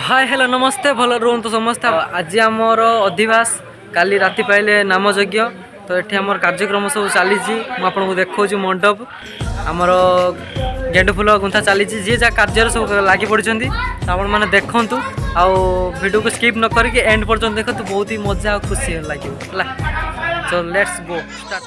Hi hello नमस्ते भल रुहतु समस्ते। आज आमर अधिवास काली राति पाइले नामयज्ञ तो ये आम कार्यक्रम सब चली मुझे देखा मंडप आमर गेंडु फुल गुंथा चली जी जहाँ कार्य सब लगी पड़ी आपण मैंने देखु वीडियो को स्किप न करके एंड पर्यटन देखते बहुत ही मजा और खुशी लगे। So let's go start.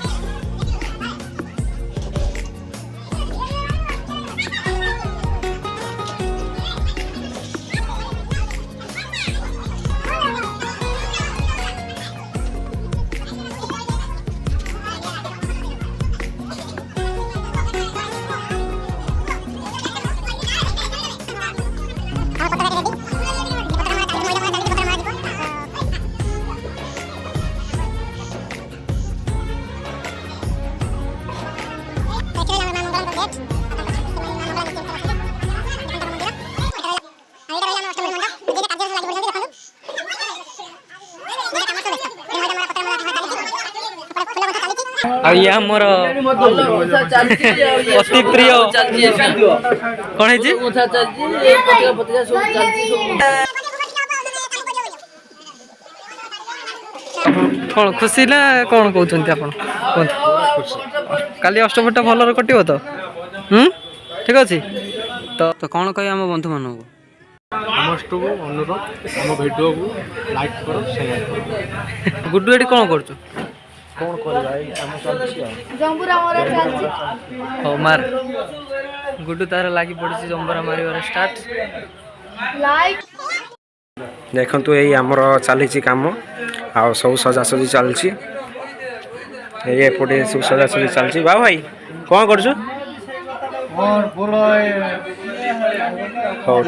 ये मोर अति प्रिय कौन है कौन खुशी ना कौन कहते काली अष्टभट्टा भल कटो तो ठीक अच्छे तो कौन कह आम बंधु मान अनुरोध आम भिडियो को लाइक करो शेयर। गुड्डू एटी कौन कर मार गुड्डू तार लगी पड़ी जंबरा मार स्टार्ट। देखु यही आमर चली कम आ सब सजासजी चलती एपटे सब सजासजी चलती। बाबू भाई कौन कर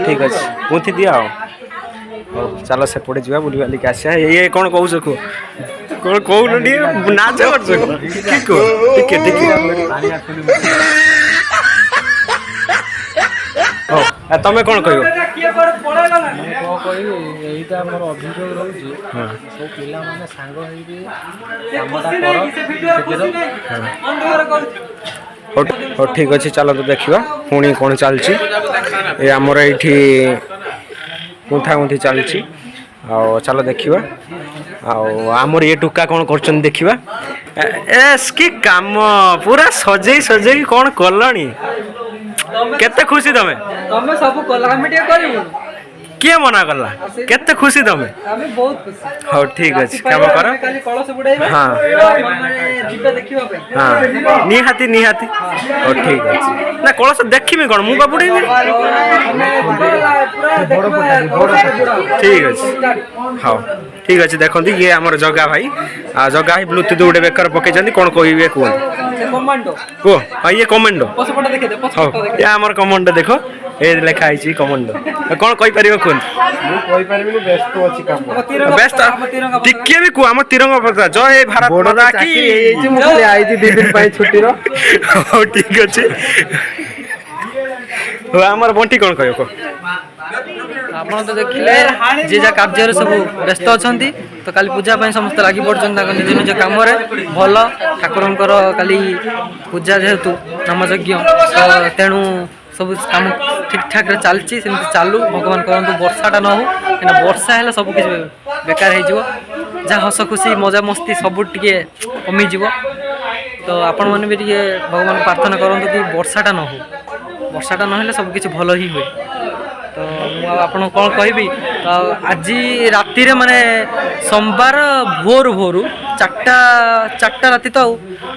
ठीक अच्छे मुथी दिया हो चलो सेपटे जा बुल बालिक आसा ये कौन कौच कह कौन नाच तमें कौन कह अभियोग रही सब पिला सांग हो ठीक अच्छे चलो तो देखा पुणी कौन चलची ये आमर ये गुंथा गुंथी चलची चलो देखा आमर ये टुका कौन कर देखा एस कि काम पूरा सजे सजे कौन कलनी केते खुशी तमें तमें सब किए मना कला केते खुशी तमें बहुत खुशी हाँ ठीक अच्छे काम कर हाँ हाँ निहाती निहाती हाँ ठीक अच्छे ना कलश देखी कौन मुझे बुड़े ठीक अच्छे हाँ ठीक अच्छे देखते ये आमर जगा भाई जगा भाई ब्लूटूथ गोटे बेकार पकई कौन कहे कह हाँ ये कमांडो हाँ ये आमर कमांडो देख ये लिखाई कमांडो कौन कहीपर व्यस्त टिके भी कह आम तिरंगा पता जय भारत माता की छुट्टी ठीक अच्छे आमर बंटी कौन कह आप तो देखिले जे जा कार्य सब व्यस्त अच्छा तो काली पूजा समस्त लगी पड़ते निज निज कम भल ठाकुर काली पूजा जेहेतु नामयज्ञ तो तेणु सब कम ठीक ठाक चलती चालू भगवान करतु वर्षाटा न हो क्या वर्षा है सब किसी बेकार हो जहाँ हस खुशी मजा मस्ती सब टे कमिज तो आपण मैंने भी टे भगवान प्रार्थना करूँ कि वर्षाटा न हो वर्षाटा ना सब किसी भल ही हुए। तो मुझे कौन कहि तो आज राति माने सोमवार भोर भोर चार्टा राति तो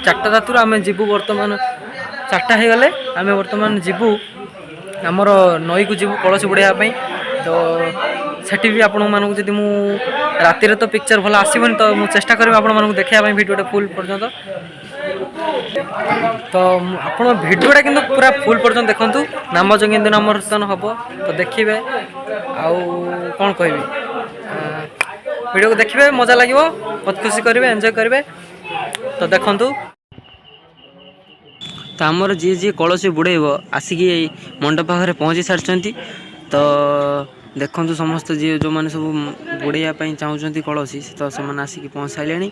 चार्टा राति आम जीवु बर्तमान 4टा हो गले आम बर्तमान जीवु आमर नई को जीवु कलश बुड़ाई तो सेठी भी आपण मानक जदि मु राति तो पिक्चर भल आसबन तो मुझे चेष्टा करी आपण मानक देखा भिडियोटा फुल पर्यंत तो आप भिडियोटा कि पूरा फुल पर्यटन देखु नामयज्ञ दिन नामकर्तन हम तो देखिए आउ कौन कह वीडियो को देखिए मजा लगे बहुत खुशी करेंगे एंजॉय करेंगे तो देखु तो आमर जी जी कलश बुड़ेब आसिक मंडप पाखे पहुँची सारी तो देखु समस्त जी जो मैंने सब बुड़ाई चाहूँगी कलसी तो से आसिक पहुँच सारे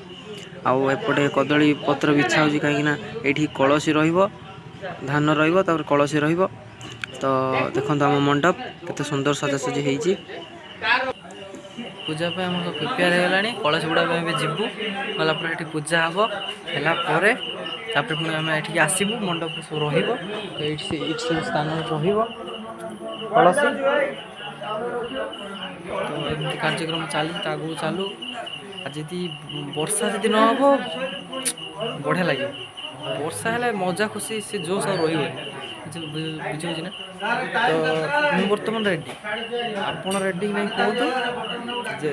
आउ एपटे कदली पत्र बिछा हो कहीं कलसी धान रही कलसी तो देखो आम मंडप केते सुंदर सजासजी होती पूजा पे हम सब प्रिपेयर होगलानी कलश गुड़ा भी जीवु गला ये पूजा हम है पुणी आम ये आसबू मंडप सब रही सब स्थान कलश तो एमती कार्यक्रम चली आगू चालू आज वर्षा जदि न हम बढ़िया लगे वर्षा है मजा खुशी से जोश आ बुझे ना तो मुझे बर्तमान रेडी आप रेडी नहीं कहतु जे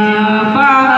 जय